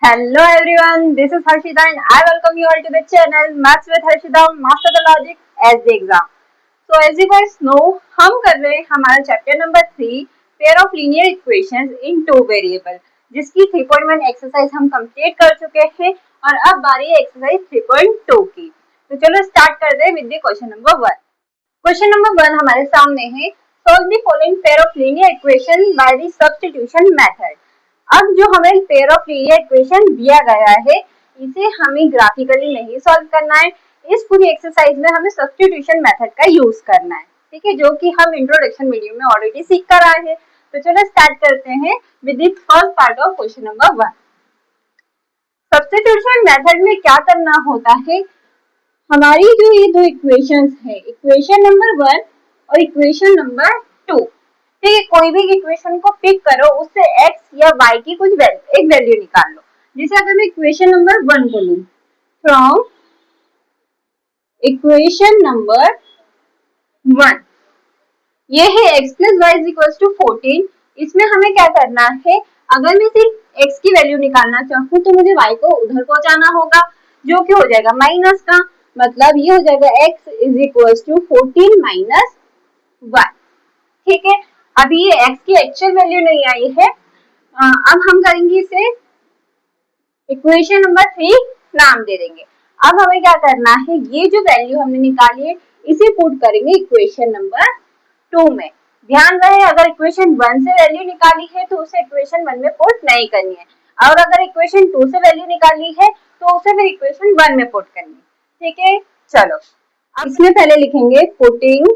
Hello everyone, this is Harshita and I welcome you all to the channel Maths with Harshita, Master the Logic as the exam. So as you guys know, हम कर रहे हैं हमारा chapter number 3 pair of linear equations in two variable, जिसकी 3.1 exercise हम complete कर चुके हैं और अब बारी है एक्सरसाइज 3.2 की। तो चलो स्टार्ट कर दे with the question number 1। Question number 1 हमारे सामने है, solve the following pair of linear equation by the substitution method. अब जो हमें पेयर ऑफ लीनियर इक्वेशन दिया गया है, इसे हमें ग्राफिकली नहीं सॉल्व करना है। इस पूरी एक्सरसाइज में हमें सब्स्टिट्यूशन मेथड का यूज करना है, ठीक है, जो कि हम इंट्रोडक्शन वीडियो में ऑलरेडी सीख कर आए हैं। तो चलो स्टार्ट करते हैं with the first part of question number 1। Substitution method में क्या करना होता है, हमारी जो ये दो इक्वेशंस है, इक्वेशन नंबर 1 और इक्वेशन नंबर 2, ठीक है, कोई भी इक्वेशन को पिक करो, उससे x या y की कुछ एक वैल्यू निकाल लो। जैसे अगर मैं इक्वेशन नंबर 1 को लूं, फ्रॉम इक्वेशन नंबर 1 ये है x plus y is equal to 14। इसमें हमें क्या करना है, अगर मैं सिर्फ x की वैल्यू निकालना चाहूँ तो मुझे y को उधर पहुंचाना होगा, जो कि हो जाएगा माइनस का, मतलब ये हो जाएगा x is equal to 14 minus y, ठीक है। अभी ये x की एक्चुअल वैल्यू नहीं आई है, अब हम करेंगे इसे इक्वेशन नंबर 3 नाम दे देंगे। अब हमें क्या करना है, ये जो वैल्यू हमने निकाली है इसे पुट करेंगे इक्वेशन नंबर 2 में। ध्यान रहे, अगर इक्वेशन 1 से वैल्यू निकाली है तो उसे इक्वेशन 1 में पुट नहीं करनी है, और अगर इक्वेशन 2 से वैल्यू निकाली है तो उसे फिर इक्वेशन 1 में पुट करनी है, ठीक है। चलो इसमें पहले लिखेंगे putting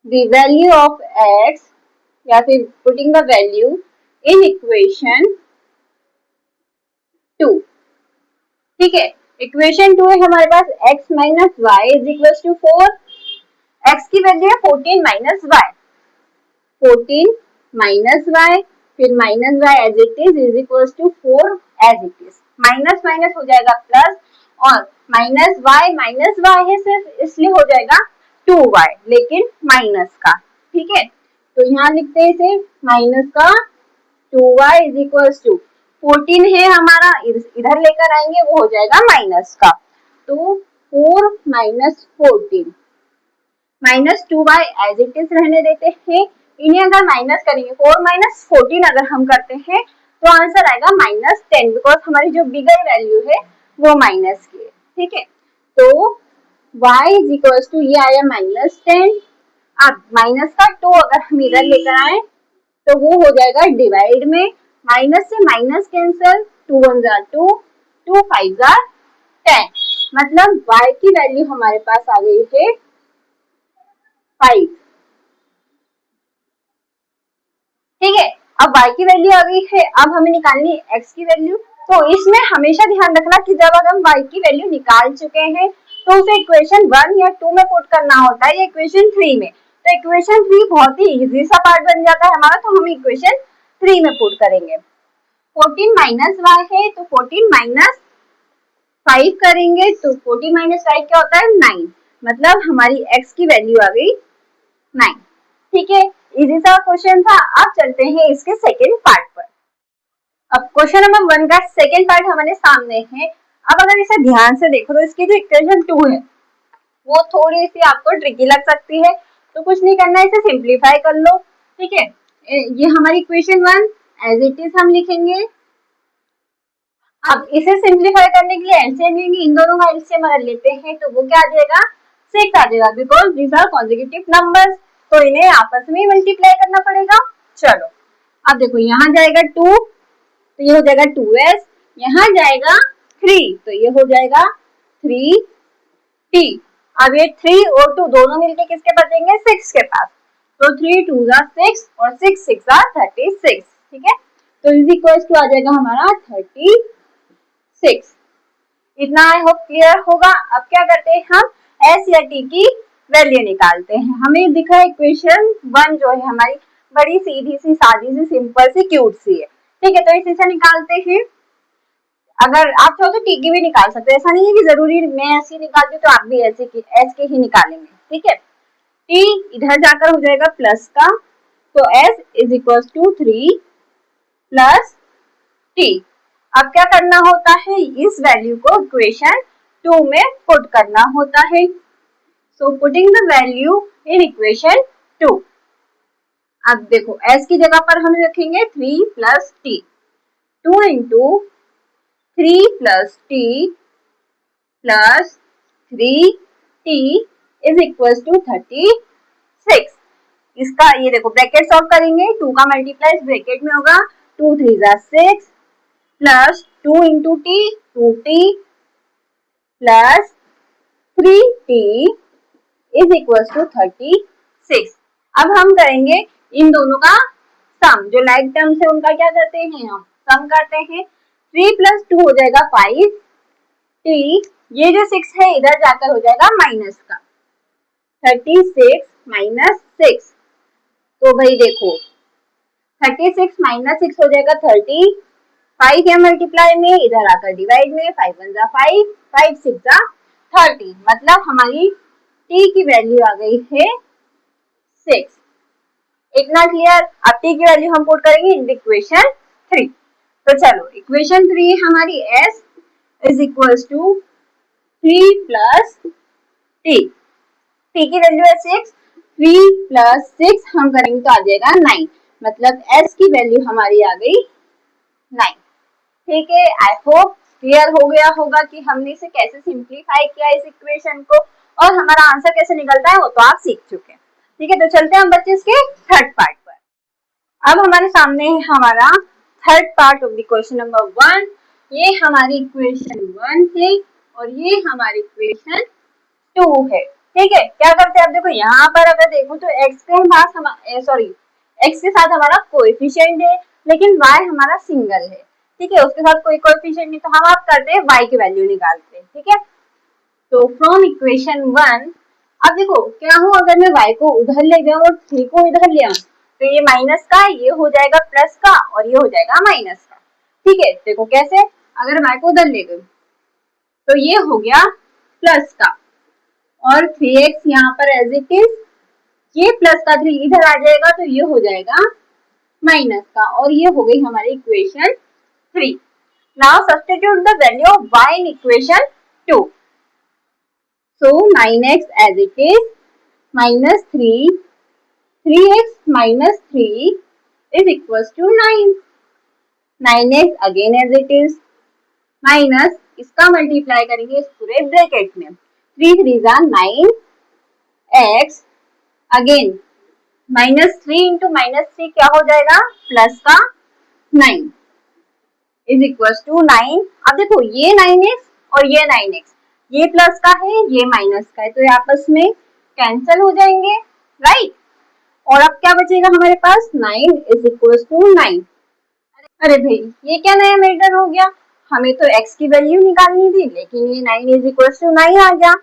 the value of x या फिर putting the value in equation 2, ठीक है। इक्वेशन 2 है हमारे पास x minus y is equal to 4। x की वैल्यू है 14 माइनस वाई, 14 माइनस वाई फिर minus y as it is equal to 4 as it is, minus minus हो जाएगा प्लस, और माइनस वाई है सिर्फ इसलिए हो जाएगा 2y, लेकिन माइनस का, ठीक है। तो यहाँ लिखते हैं इसे माइनस का 2y इज इक्वल टू 14 है हमारा, इधर लेकर आएंगे वो हो जाएगा माइनस का, तो 4 minus 14 minus 2y as it is रहने देते हैं। इन्हें अगर माइनस करेंगे, 4 माइनस 14 अगर हम करते हैं तो आंसर आएगा माइनस 10, बिकॉज हमारी जो बिगर वैल्यू है वो माइनस की है, ठीक है। तो y इज इक्वल टू ये आया माइनस 10। अब माइनस का 2 अगर हम इधर लेकर आए तो वो हो जाएगा डिवाइड में, माइनस से माइनस कैंसिल, 2 1 जार 2, 2 5 जार 10, मतलब y की वैल्यू हमारे पास आ गई है 5, ठीक है। अब y की वैल्यू आ गई है, अब हमें निकालनी है x की वैल्यू। तो इसमें हमेशा ध्यान रखना कि जब अगर हम y की वैल्यू निकाल चुके हैं तो उसे इक्वेशन 1 या 2 में पुट करना होता है या इक्वेशन 3 में। तो इक्वेशन 3 बहुत ही इजी सा पार्ट बन जाता है हमारा, तो हम इक्वेशन 3 में पुट करेंगे। 14 माइनस y है तो 14 माइनस 5 करेंगे, तो 14 माइनस 5 क्या होता है 9, मतलब हमारी x की वैल्यू आ गई 9, ठीक है। इजी सा क्वेश्चन था। अब चलते हैं इसके सेकेंड पार्ट पर। अब क्वेश्चन नंबर 1 का सेकेंड पार्ट हमारे सामने है। अब अगर इसे ध्यान से देखो तो इसकी जो इक्वेशन 2 है वो थोड़ी सी आपको ट्रिकी लग सकती है, तो कुछ नहीं करना है, इसे सिंप्लीफाई कर लो, ठीक है। ये हमारी इक्वेशन 1 एज इट इज हम लिखेंगे। अब इसे सिंप्लीफाई करने के लिए एलसीएम लेंगे, इन दोनों का एलसीएम अगर लेते हैं तो वो क्या आ जाएगा 6 आ जाएगा, because these are consecutive numbers, तो इन्हें आपस में मल्टीप्लाई करना पड़ेगा। चलो अब देखो, यहाँ जाएगा 2 तो ये हो जाएगा 2s, यहाँ जाएगा 3 तो ये हो जाएगा 3t। अब ये 3 और 2 दोनों मिलके किसके पास जाएंगे 6 के पास, तो 3 2 6 और 6 6 36, ठीक है। तो इज इक्वल टू आ जाएगा हमारा 36। इतना आई होप क्लियर होगा। अब क्या करते हैं, हम s या t की वैल्यू निकालते हैं। हमें दिखा है इक्वेशन 1 जो है हमारी बड़ी सीधी सी सादी सी सिंपल सी क्यूट सी है, ठीक है। तो इसी से निकालते हैं। अगर आप चाहो तो t की भी निकाल सकते हैं, ऐसा नहीं है कि जरूरी मैं ऐसी निकालती हूँ तो आप भी ऐसे की s के ही निकालेंगे, ठीक है। t इधर जाकर हो जाएगा प्लस का, तो s is equal to 3 plus t। अब क्या करना होता है, इस वैल्यू को इक्वेशन 2 में पुट करना होता है। So putting the value in equation 2। अब देखो s की जगह पर हम रखेंगे 3 plus t, 2 into 3 plus t plus 3t is equal to 36। इसका ये देखो ब्रैकेट सॉल्व करेंगे, 2 का मल्टीप्लाई इस ब्रैकेट में होगा, 2 3 जा 6 plus 2 into t 2t plus 3t is equal to 36। अब हम करेंगे इन दोनों का सम, जो लाइक टर्म्स है उनका क्या करते हैं, हम सम करते हैं। 3 प्लस 2 हो जाएगा 5 t, ये जो 6 है इधर जाकर हो जाएगा माइनस का, 36 माइनस 6। तो भाई देखो 36 माइनस 6 हो जाएगा 30, 5 है मल्टीप्लाई में, इधर आकर डिवाइड में, 5 1 जा 5, 5 6 जा 30, मतलब हमारी t की वैल्यू आ गई है 6। इतना क्लियर। अब t की वैल्यू हम पुट करेंगे इन इक्वेशन 3। तो चलो इक्वेशन 3 हमारी s is equal to 3 plus t, t की वैल्यू है 6, 3 प्लस 6 हम करेंगे तो आ जाएगा 9, मतलब s की वैल्यू हमारी आ गई 9। ठीक है, आई होप क्लियर हो गया होगा कि हमने इसे कैसे सिंप्लीफाई किया इस इक्वेशन को, और हमारा आंसर कैसे निकलता है वो तो आप सीख चुके हैं। ठीक है, तो चलते हैं हम बच्चे इसके थर्ड पार्ट पर। अब हमारे सामने है हमारा third part of the question number 1। ये हमारी इक्वेशन 1 है और ये हमारी इक्वेशन 2 है। ठीक है, क्या करते हैं आप देखो, यहाँ पर अगर देखो तो x के पास सॉरी x के साथ हमारा कोएफिशिएंट है, लेकिन y हमारा सिंगल है। ठीक है, उसके साथ कोई कोएफिशिएंट नहीं, तो हम आप करते हैं y की वैल्यू निकालते हैं। ठीक है, तो फ्रॉम इक्वेशन 1, अब देखो क्या हो, अगर मैं y को उधर ले जाऊं और 3 को इधर ले आऊं, तो ये माइनस का ये हो जाएगा प्लस का और ये हो जाएगा माइनस का। ठीक है, देखो कैसे, अगर y को उधर ले गई तो ये हो गया प्लस का और 3x यहाँ पर एज इट इज, ये प्लस का 3 इधर आ जाएगा तो ये हो जाएगा माइनस का, और ये हो गई हमारी equation 3। Now substitute the value of y in equation 2। So 9x as it is minus 3, 3x minus 3 is equal to 9, 9x again as it is minus, इसका मल्टीप्लाई करेंगे इस पूरे ब्रैकेट में, 3 3 जा 9 x again minus 3 into minus 3 क्या हो जाएगा, plus का 9 इज इक्वल टू 9। अब देखो ये 9x और ये 9x, ये प्लस का है ये माइनस का है, तो ये आपस में कैंसिल हो जाएंगे, राइट। और अब क्या बचेगा हमारे पास, 9 इज इक्वल टू 9। अरे भाई ये क्या नया मैटर हो गया, हमें तो x की वैल्यू निकालनी थी, लेकिन ये 9 इज इक्वल टू 9 आ गया।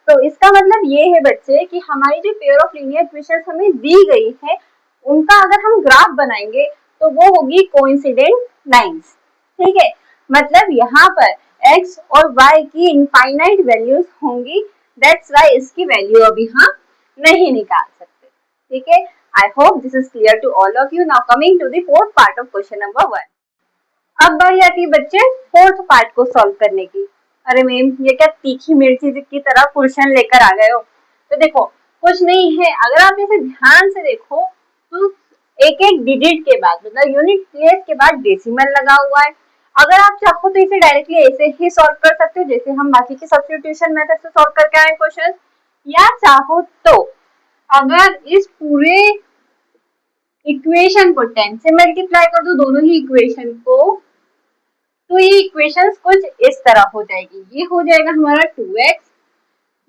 तो इसका मतलब ये है बच्चे कि हमारी जो पेयर ऑफ लीनियर इक्वेशंस हमें दी गई है, उनका अगर हम ग्राफ बनाएंगे तो वो होगी कोइंसिडेंट लाइंस। ठीक है, मतलब यहाँ पर x और y की इनफाइनाइट वैल्यूज होंगी, दैट्स व्हाई इसकी वैल्यू अभी हम नहीं निकाल सकते। ठीक है, I hope this is clear to all of you. Now coming to the fourth part of question number 1. अब बारी आती है बच्चे फोर्थ पार्ट को सॉल्व करने की। अरे मैम ये क्या तीखी मिर्ची की तरह क्वेश्चन लेकर आ गए हो, तो देखो कुछ नहीं है, अगर आप इसे ध्यान से देखो तो एक एक डिजिट के बाद मतलब यूनिट प्लेस के बाद डेसिमल लगा हुआ है। अगर आप चाहो तो इसे डायरेक्टली ऐसे ही सॉल्व कर सकते हो जैसे हम बाकी के सब्स्टिट्यूशन मेथड से सॉल्व करके आए क्वेश्चन, या चाहो तो अगर इस पूरे इक्वेशन को 10 से मल्टीप्लाई कर दो, दोनों ही इक्वेशन को, तो ये इक्वेशंस कुछ इस तरह हो जाएगी। ये हो जाएगा हमारा 2x,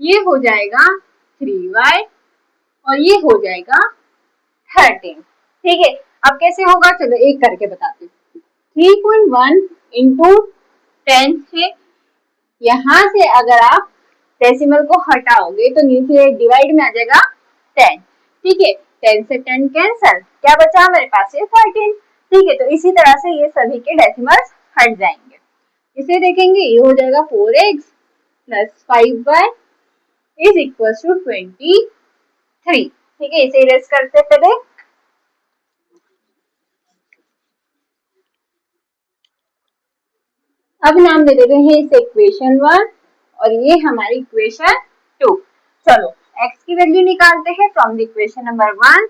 ये हो जाएगा 3y और ये हो जाएगा 13। ठीक है, अब कैसे होगा चलो एक करके बताती हूँ। 3.1 इंटू 10 है, यहाँ से अगर आप डेसिमल को हटाओगे तो नीचे डिवाइड में आ जाएगा 10। ठीक है, 10 से 10 कैंसल, क्या बचा हमारे पास ये 13। ठीक है, तो इसी तरह से ये सभी के डेसिमल्स हट जाएंगे। इसे देखेंगे ये हो जाएगा 4x plus 5y is equal to 23। ठीक है, इसे इरेज करते पहले। अब नाम दे देते हैं इसे इक्वेशन 1 और ये हमारी इक्वेशन 2। चलो x की वैल्यू निकालते हैं फ्रॉम द इक्वेशन नंबर 1।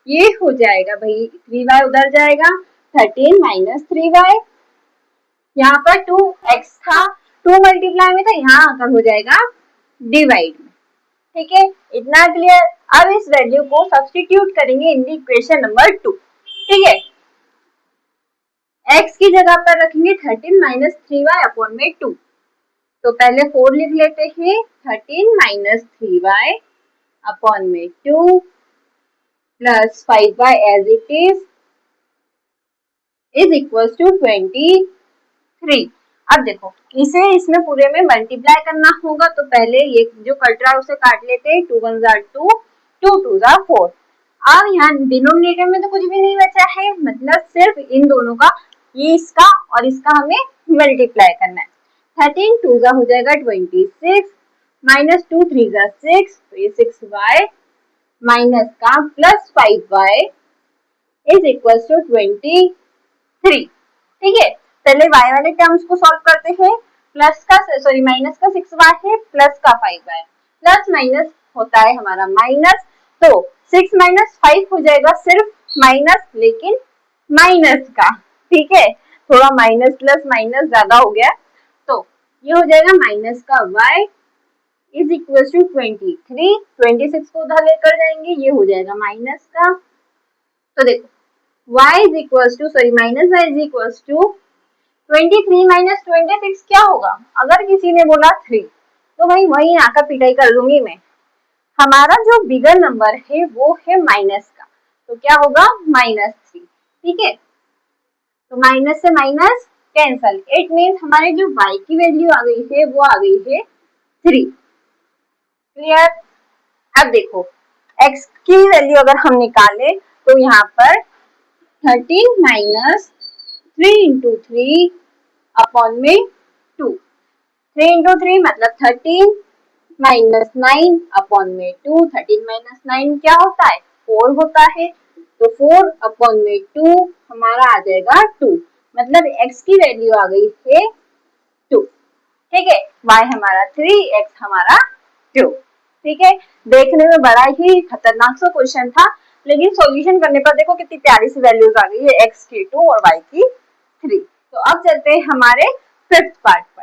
ये हो जाएगा भाई 3y उधर जाएगा 13 माइनस 3y, यहाँ पर 2x था 2 मल्टीप्लाई में था, यहाँ आकर हो जाएगा डिवाइड में। ठीक है, इतना क्लियर। अब इस वैल्यू को सब्स्टिट्यूट करेंगे इन द इक्वेशन नंबर 2। ठीक है, x की जगह पर रखेंगे 13 माइनस 3y अपॉन में 2। तो पहले 4 लिख लेते हैं, 13 माइनस 3y अपॉन में 2 plus 5y as it is equal to 23। अब देखो इसे इसमें पूरे में मल्टीप्लाई करना होगा, तो पहले ये जो कट रहा है उसे काट लेते हैं। 2 1 जार 2, 2 2 जार 4। अब यहाँ डिनोमिनेटर में तो कुछ भी नहीं बचा है, मतलब सिर्फ इन दोनों का, ये इसका और इसका हमें मल्टीप्लाई करना है। 13 2 जा हो जाएगा 26 माइनस 2 3 जा 6, तो ये 6y माइनस का plus 5y is equal to 23। ठीक है, पहले y वाले टर्म्स को सॉल्व करते हैं। प्लस का सॉरी माइनस का 6y है प्लस का 5y, प्लस माइनस होता है हमारा माइनस, तो 6 माइनस 5 हो जाएगा सिर्फ माइनस, लेकिन माइनस का। ठीक है, थोड़ा माइनस प्लस माइनस ज्यादा हो गया, तो ये हो जाएगा माइनस का y इज इक्वल टू 23। 26 को उधर लेकर जाएंगे, ये हो जाएगा माइनस का। तो देखो y is equal to sorry minus y is equal to 23 minus 26 क्या होगा? अगर किसी ने बोला 3 तो भाई वही आकर पिटाई कर दूंगी मैं। हमारा जो बिगर नंबर है वो है माइनस का, तो क्या होगा -3। ठीक है, तो माइनस से माइनस कैंसल, इट मीन्स हमारे जो y की वैल्यू आ गई है वो आ गई है 3। क्लियर? अब देखो x की वैल्यू अगर हम निकाले तो यहाँ पर 13 माइनस 3 इंटू 3 अपॉन में 2। 3 इंटू 3 मतलब 13 माइनस 9 अपॉन में 2। 13 माइनस 9 क्या होता है? 4 होता है, तो 4 अपॉन में 2 हमारा आ जाएगा 2, मतलब x की वैल्यू आ गई है 2। ठीक है, y हमारा 3, x हमारा 2। ठीक है, देखने में बड़ा ही खतरनाक सा क्वेश्चन था, लेकिन सॉल्यूशन करने पर देखो कितनी प्यारी सी वैल्यूज आ गई है, x की 2 और y की 3। तो अब चलते हैं हमारे फिफ्थ पार्ट पर।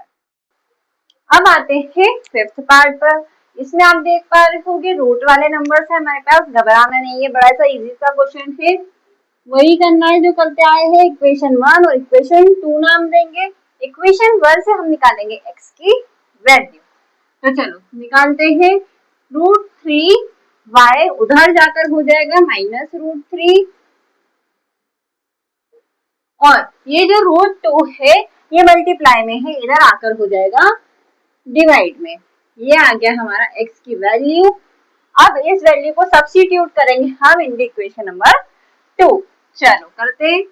अब आते हैं फिफ्थ पार्ट पर। इसमें आप देख पा रहे होंगे रूट वाले नंबर्स है हमारे पास, घबराना नहीं है, बड़ा सा इजी सा क्वेश्चन है। वही करना है जो करते आए हैं, इक्वेशन 1 और इक्वेशन 2 नाम देंगे। इक्वेशन 1 से हम निकालेंगे x की वैल्यू, तो चलो निकालते हैं। √3y उधर जाकर हो जाएगा -√3, और ये जो √2 है ये मल्टीप्लाई में है, इधर आकर हो जाएगा डिवाइड में। ये आ गया हमारा x की वैल्यू। अब इस वैल्यू को सब्स्टिट्यूट करेंगे हम इन द इक्वेशन नंबर 2। चलो करते हैं।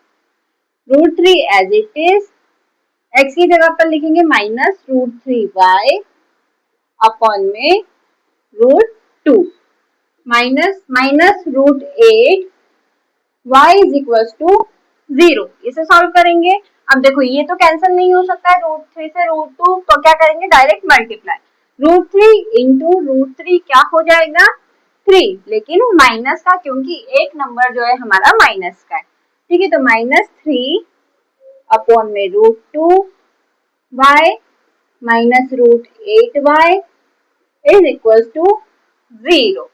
√3 एज इट इज, x की जगह पर लिखेंगे -√3y अपॉन में √2 minus -√8 y is equal to 0। इसे सॉल्व करेंगे। अब देखो ये तो कैंसिल नहीं हो सकता है √3 से √2, तो क्या करेंगे डायरेक्ट मल्टीप्लाई। √3 इंटू √3 क्या हो जाएगा 3, लेकिन माइनस का, क्योंकि एक नंबर जो है हमारा माइनस का है। ठीक है, तो -3 अपॉन में √2 y minus √8y is equal to 0।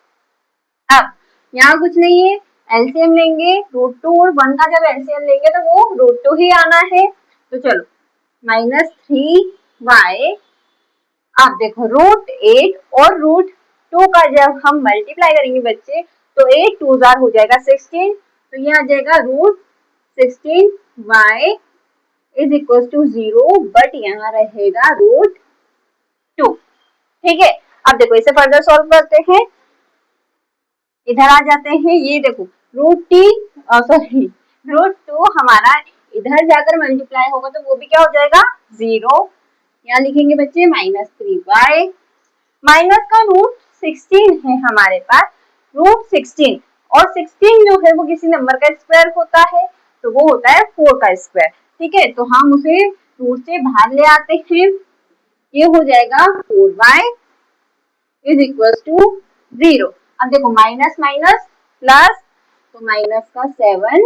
अब यहाँ कुछ नहीं है, एलसीएम लेंगे। √2 और 1 का जब एलसीएम लेंगे तो वो √2 ही आना है। तो चलो -3y, अब देखो √8 और √2 का जब हम मल्टीप्लाई करेंगे बच्चे, तो 8 2 जार हो जाएगा 16, तो ये आ जाएगा √16y is equal to 0, but यहाँ रहेगा √2। ठीक है, अब देखो इसे फर्दर सॉल्व करते हैं। इधर आ जाते हैं, ये देखो √2 हमारा इधर जाकर मल्टीप्लाई होगा तो वो भी क्या हो जाएगा 0। यहाँ लिखेंगे बच्चे -3y, माइनस का √16 है हमारे पास, √16 और 16 जो है वो किसी नंबर का स्क्वायर होता है, तो वो होता है 4 का स्क्वायर। ठीक है, तो हम उसे 2 से बाहर ले आते हैं, ये हो जाएगा 4y इज इक्वल टू 0। अब देखो माइनस माइनस प्लस, तो माइनस का 7y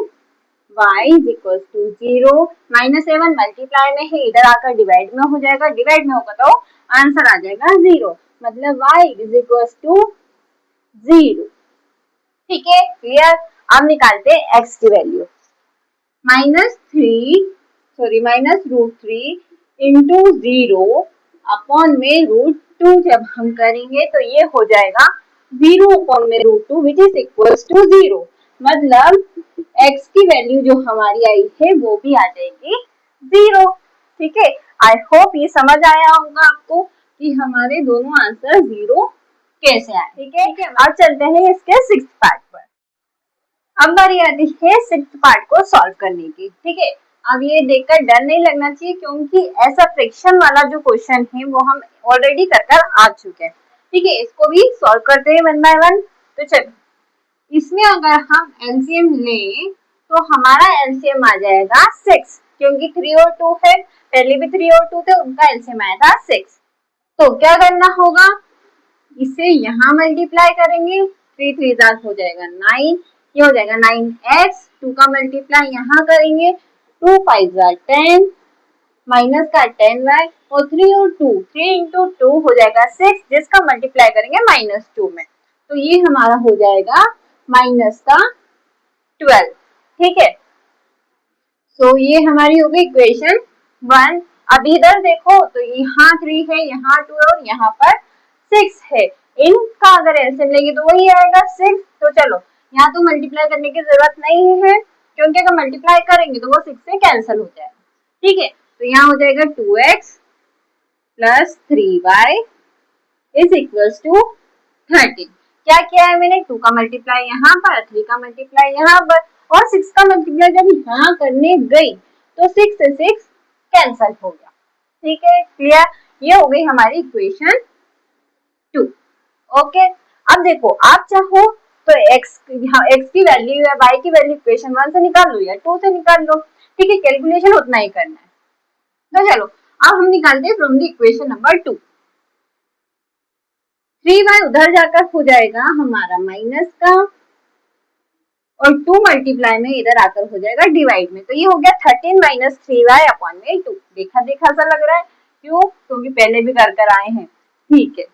is equal to 0, -7 multiply में है, इधर आकर डिवाइड में हो जाएगा, डिवाइड में होगा तो आंसर आ जाएगा 0, मतलब y इज इक्वल टू 0। ठीक है, क्लियर। अब निकालते हैं x की वैल्यू। -√3 इंटू 0 अपॉन में √2 जब हम करेंगे तो ये हो जाएगा 0 अपॉन में √2 विच इज इक्वल टू 0, मतलब x की वैल्यू जो हमारी आई है वो भी आ जाएगी 0। ठीक है, आई होप ये समझ आया होगा आपको कि हमारे दोनों आंसर 0 कैसे आए। ठीक है, अब चलते हैं इसके 6th पार्ट पर। अब बारी आती है 6th पार्ट को सॉल्व करने की। ठीक है, अब ये देखकर डर नहीं लगना चाहिए क्योंकि ऐसा फ्रैक्शन वाला जो क्वेश्चन है वो हम ऑलरेडी कर आ चुके हैं। ठीक है, इसको भी सॉल्व करते हैं 1 बाय 1। तो चलो, इसमें अगर हम एलसीएम लें तो हमारा एलसीएम आ जाएगा 6, क्योंकि 3 और 2 है, पहले भी 3 और 2 थे, उनका एलसीएम आया था 6। तो क्या करना होगा, इसे यहाँ मल्टीप्लाई करेंगे, 3 3 हो जाएगा 9, ये हो जाएगा 9x, 2 का मल्टीप्लाई यहाँ करेंगे, 2 5 10, माइनस का 10y और 3 और 2, 3 इंटू 2 हो जाएगा 6, जिसका मल्टीप्लाई करेंगे -2 में, तो ये हमारा हो जाएगा माइनस का 12। ठीक है, सो ये हमारी हो गई इक्वेशन 1। अब इधर देखो तो यहाँ 3 है, यहाँ 2 और यहाँ पर 6 है, इनका अगर एलसीएम लेंगे तो वही आएगा 6। तो चलो, यहाँ तो मल्टीप्लाई करने की जरूरत नहीं है क्योंकि अगर मल्टीप्लाई करेंगे तो वो 6 से कैंसिल हो जाएगा। ठीक है, तो यहाँ हो जाएगा 2x plus 3y is equal to 13। क्या किया है मैंने, 2 का मल्टीप्लाई यहाँ पर, 3 का मल्टीप्लाई यहाँ पर और 6 का मल्टीप्लाई जब यहाँ करने गई तो 6 से 6 कैंसिल हो गया। ठीक है, क्लियर। ये हो गई हमारी इक्वेशन 2। ओके, अब देखो आप चाहो तो x की वैल्यू या y की वैल्यू इक्वेशन 1 से निकाल लो या 2 से निकाल लो। ठीक है, कैलकुलेशन उतना ही करना है। तो चलो, अब हम निकालते हैं from the equation number 2। 3y उधर जाकर हो जाएगा हमारा माइनस का और 2 मल्टीप्लाई में इधर आकर हो जाएगा डिवाइड में, तो ये हो गया 13 माइनस 3y अपॉन में 2। देखा देखा सा लग रहा है, क्यों, क्योंकि पहले भी कर आए हैं। ठीक है,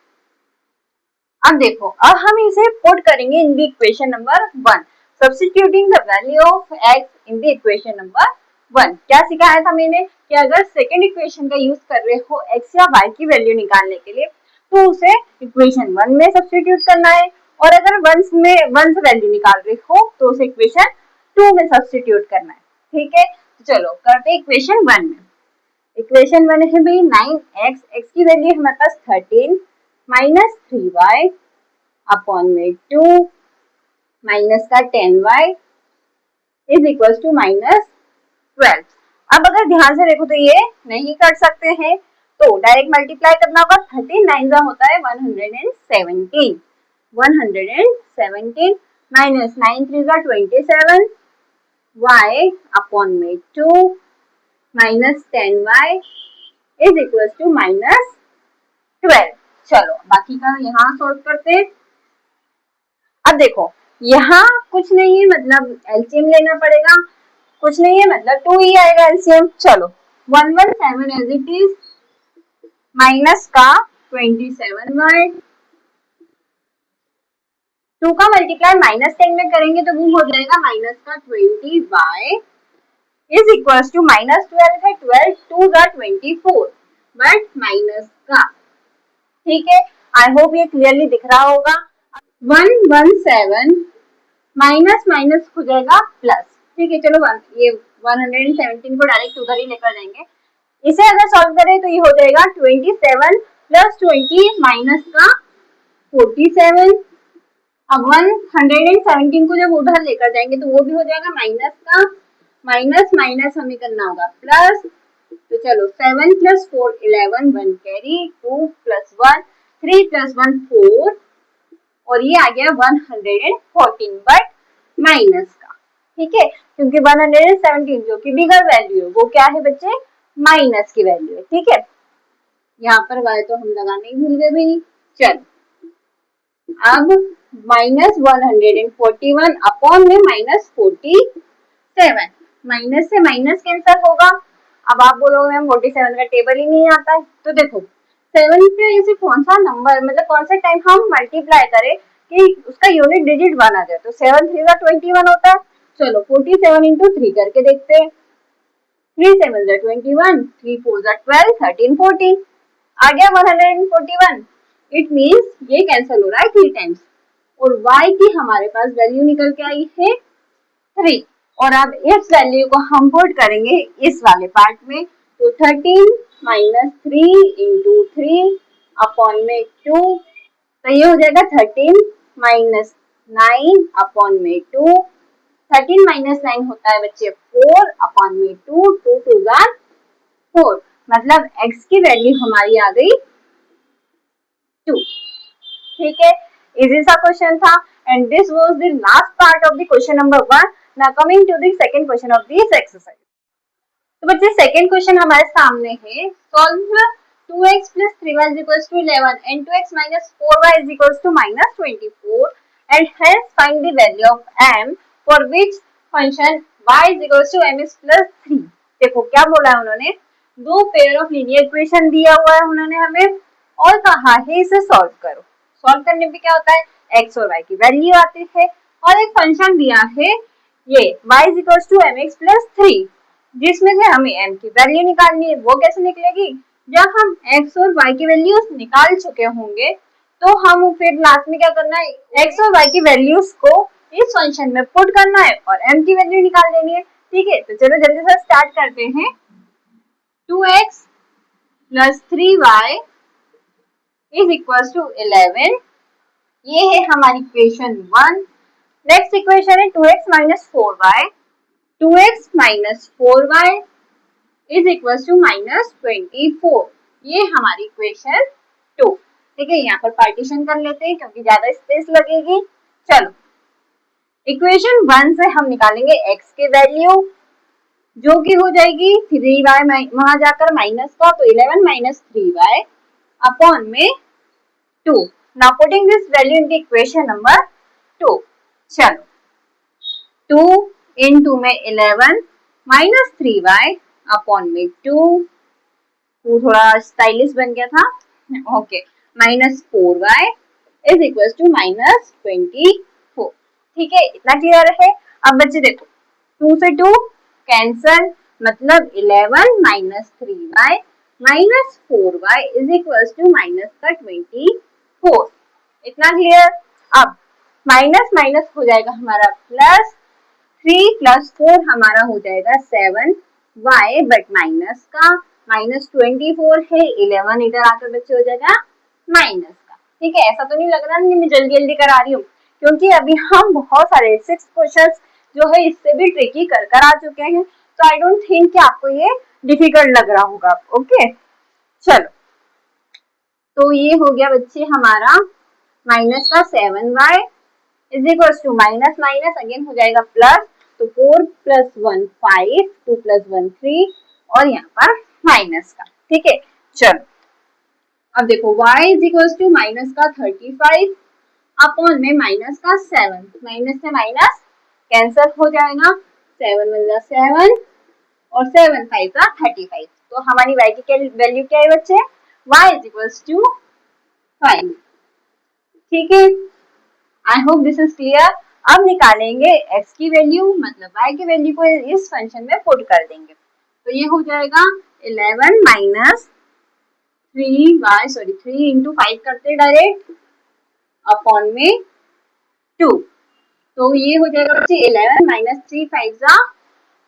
अब देखो, अब हम इसे पुट करेंगे in the equation number 1, substituting the value of x in the equation number 1। क्या सिखाया था मैंने कि अगर सेकंड इक्वेशन का यूज कर रहे हो x या y की वैल्यू निकालने के लिए तो उसे इक्वेशन 1 में सब्स्टिट्यूट करना है, और अगर 1 से वैल्यू निकाल रहे हो तो उसे इक्वेशन 2 में सब्स्टिट्यूट करना है। ठीक है, तो चलो करते हैं इक्वेशन 1 में। इक्वेशन 1 है भाई 9x, x की वैल्यू हमारे पास 13 माइनस 3y अपॉन में 2 माइनस का 10y इज इक्वल टू -12। अब अगर ध्यान से देखो तो ये नहीं कर सकते हैं, तो डायरेक्ट मल्टीप्लाई करना होगा। 13 9 होता है 117, 117 माइनस 9 3 27 y अपॉन में 2 minus 10y is equal to -12। चलो बाकी का यहाँ सॉल्व करते हैं। अब देखो, यहाँ कुछ नहीं है, मतलब एलसीएम लेना पड़ेगा, कुछ नहीं है मतलब 2 ही आएगा एलसीएम। चलो 117 एज इट इज माइनस का 27y, 2 का मल्टीप्लाई -10 में करेंगे तो वो हो जाएगा माइनस का 20y इज इक्वल टू -12 है, 12 2 24 बट माइनस का। ठीक है, आई होप ये क्लियरली दिख रहा होगा। 117 माइनस माइनस हो जाएगा प्लस। ठीक है, चलो ये 117 को डायरेक्ट उधर ही लेकर जाएंगे। इसे अगर सॉल्व करें तो ये हो जाएगा 27 प्लस 20 माइनस का 47। अब 117 को जब उधर लेकर जाएंगे तो वो भी हो जाएगा माइनस का, माइनस माइनस हमें करना होगा प्लस। तो चलो 7 प्लस 4 11, 1 कैरी, 2 प्लस 1 3 प्लस 1 4 और ये आ गया 114 बट माइनस का। ठीक है, क्योंकि 117 जो कि बिगर वैल्यू है वो क्या है बच्चे, माइनस की वैल्यू है, ठीक है। यहाँ पर y तो हम लगाने ही भूल गए भाई। चल अब -141 अपॉन में -47, माइनस से माइनस कैंसल होगा। अब आप बोलोगे मैम 47 का टेबल ही नहीं आता है, तो देखो 7 पे ऐसे कौन सा नंबर मतलब कौन सा टाइम हम मल्टीप्लाई करें कि उसका यूनिट डिजिट 1 आ जाए। तो 7 3 का 21 होता है। चलो 47 इंटू 3 करके देखते हैं। 3 7 जा 21, 3 4 जा 12, 13 14 आ गया 141। इट मीन्स ये कैंसिल हो रहा है 3 टाइम्स और y की हमारे पास वैल्यू निकल के आई है 3। और अब इस वैल्यू को हम पुट करेंगे इस वाले पार्ट में, तो 13 माइनस 3 इंटू 3 अपॉन में 2, तो ये हो जाएगा 13 माइनस 9 अपॉन में 2। 13 माइनस 9 होता है बच्चे 4 अपॉन में 2, 2 2 जा 4, मतलब x की वैल्यू हमारी आ गई 2। ठीक है, इजी सा क्वेश्चन था and this was the last part of the question number 1। Now coming to the second question of this exercise. तो बच्चे सेकंड क्वेश्चन हमारे सामने है, solve 2x plus 3y is equals to 11 and 2x minus 4y is equals to minus 24 and hence find the value of m for which function y is equals to mx plus 3। देखो क्या बोला है उन्होंने, दो pair of linear equation दिया हुआ है उन्होंने हमें और कहा है इसे सॉल्व करो। सॉल्व करने में क्या होता है, x और y की वैल्यू आती है और एक फंक्शन दिया है ये y is equals to mx plus 3 जिसमें से हमें m की वैल्यू निकालनी है। वो कैसे निकलेगी, जब हम x और y की वैल्यूज निकाल चुके होंगे तो हम फिर लास्ट में क्या करना है, x और y की वैल्यूज को इस फंक्शन में पुट करना है और m की वैल्यू निकाल देनी है। ठीक है, तो चलो जल्दी से स्टार्ट करते हैं। 2x plus 3y is equals to 11, ये है हमारी इक्वेशन 1। नेक्स्ट इक्वेशन है 2x minus 4y, 2x minus 4y is equals to minus 24, ये हमारी इक्वेशन 2। ठीक है, यहाँ पर पार्टीशन कर लेते हैं क्योंकि ज्यादा स्पेस लगेगी। चलो इक्वेशन 1 से हम निकालेंगे x के वैल्यू जो कि हो जाएगी 3y वहां जाकर माइनस का, तो 11 माइनस 3y अपॉन में 2। Now putting this value in the equation number 2। चलो 2 into में 11 माइनस 3y अपॉन में 2 थोड़ा स्टाइलिश बन गया था, okay, minus 4y is equal to minus 24। ठीक है, इतना क्लियर है। अब बच्चे देखो 2 से 2 कैंसल, मतलब 11 minus 3y minus 4y is equal to minus का 24, इतना क्लियर। अब माइनस माइनस हो जाएगा हमारा प्लस, 3 प्लस 4 हमारा हो जाएगा 7y बट माइनस का, माइनस 24 है, 11 इधर आकर बच्चे हो जाएगा माइनस का। ठीक है, ऐसा तो नहीं लग रहा है मैं जल्दी जल्दी करा रही हूँ क्योंकि अभी हम बहुत सारे 6 क्वेश्चंस जो है इससे भी ट्रिकी कर आ चुके हैं, तो आई डोंट थिंक कि आपको ये डिफिकल्ट लग रहा होगा। ओके चलो, तो ये हो गया बच्चे हमारा माइनस का 7y is equal to minus minus again हो जाएगा प्लस, तो 4 प्लस 1 5, 2 प्लस 1 3 और यहाँ पर माइनस का। ठीक है, चलो अब देखो y is equal to minus का 35 अपॉन में माइनस का 7, माइनस से माइनस कैंसल हो जाएगा, 7 1 7 और 7 5 का 35, तो हमारी y की वैल्यू क्या है बच्चे, y इज इक्वल टू 5। ठीक है, I hope this is clear. अब निकालेंगे x की वैल्यू, मतलब y की वैल्यू को इस फंक्शन में पुट कर देंगे, तो ये हो जाएगा 11 माइनस 3 इंटू 5 करते डायरेक्ट अपॉन में 2, तो ये हो जाएगा बच्चे 11 माइनस 3 5 जा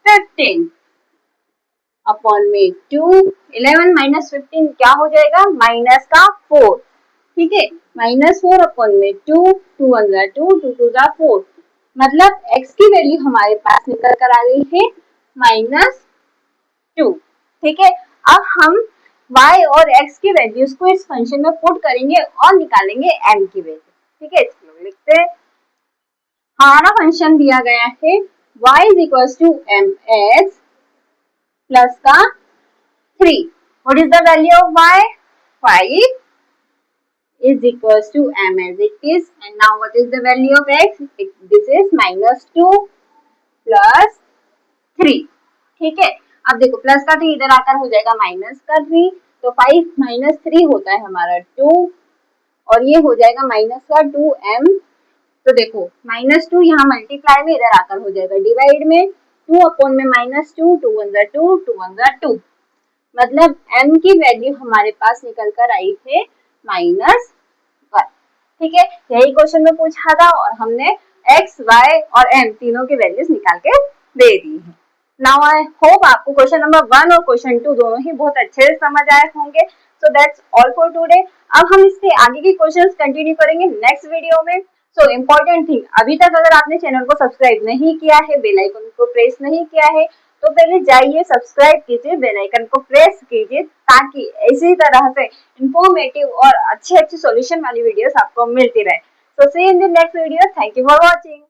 15 अपॉन में 2, 11 माइनस 15 क्या हो जाएगा, माइनस का 4। ठीक है, माइनस 4 अपॉन में 2, 2 1 जा 2, 2 2 जा 4, मतलब x की वैल्यू हमारे पास निकल कर आ गई है माइनस 2। ठीक है, अब हम y और x की वैल्यूज को इस फंक्शन में पुट करेंगे और निकालेंगे m की वैल्यू। ठीक है, इसको लिखते हैं, हमारा फंक्शन दिया गया है y is equal to mx plus का 3. What is the value of y? 5 is equals to m as it is. And now what is the value of x? This is minus 2 plus 3. ठीक है, अब देखो plus का 3 इधर आकर हो जाएगा माइनस का 3, तो 5 माइनस 3 होता है हमारा 2 और ये हो जाएगा माइनस का 2m। तो देखो माइनस 2 यहाँ मल्टीप्लाई में इधर आकर हो जाएगा डिवाइड में, 2 अपॉन में माइनस 2, 2 1 2, 2 1 2, मतलब m की वैल्यू हमारे पास निकल कर आई थे माइनस 1। ठीक है, यही क्वेश्चन में पूछा था और हमने x, y और m तीनों की वैल्यूज निकाल के दे दी है। नाउ आई होप आपको क्वेश्चन नंबर 1 और क्वेश्चन 2 दोनों ही बहुत अच्छे से समझ आए होंगे। So that's all for today. अब हम इसके आगे की क्वेश्चंस कंटिन्यू करेंगे नेक्स्ट वीडियो में। सो इम्पोर्टेंट थिंग, अभी तक अगर आपने चैनल को सब्सक्राइब नहीं किया है, बेल आइकन को प्रेस नहीं किया है, तो पहले जाइए सब्सक्राइब कीजिए, बेल आइकन को प्रेस कीजिए ताकि इसी तरह से इंफॉर्मेटिव और अच्छे सॉल्यूशन वाली वीडियोस आपको मिलती रहे। So see in the next video. Thank you for watching.